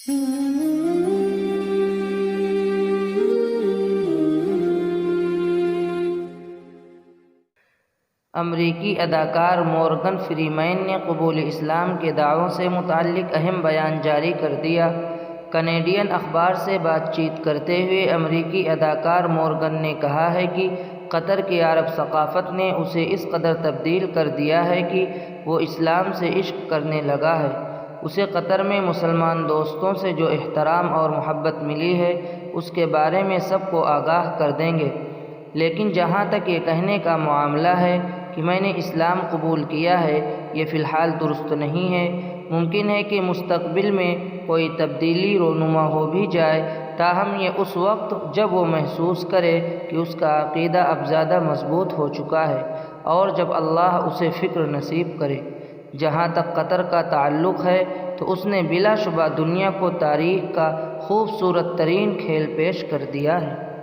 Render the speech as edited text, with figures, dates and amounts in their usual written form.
امریکی اداکار مورگن فریمین نے قبول اسلام کے دعووں سے متعلق اہم بیان جاری کر دیا۔ کینیڈین اخبار سے بات چیت کرتے ہوئے امریکی اداکار مورگن نے کہا ہے کہ قطر کی عرب ثقافت نے اسے اس قدر تبدیل کر دیا ہے کہ وہ اسلام سے عشق کرنے لگا ہے۔ اسے قطر میں مسلمان دوستوں سے جو احترام اور محبت ملی ہے اس کے بارے میں سب کو آگاہ کر دیں گے، لیکن جہاں تک یہ کہنے کا معاملہ ہے کہ میں نے اسلام قبول کیا ہے، یہ فی الحال درست نہیں ہے۔ ممکن ہے کہ مستقبل میں کوئی تبدیلی رونما ہو بھی جائے، تاہم یہ اس وقت جب وہ محسوس کرے کہ اس کا عقیدہ اب زیادہ مضبوط ہو چکا ہے اور جب اللہ اسے فکر نصیب کرے۔ جہاں تک قطر کا تعلق ہے تو اس نے بلا شبہ دنیا کو تاریخ کا خوبصورت ترین کھیل پیش کر دیا ہے۔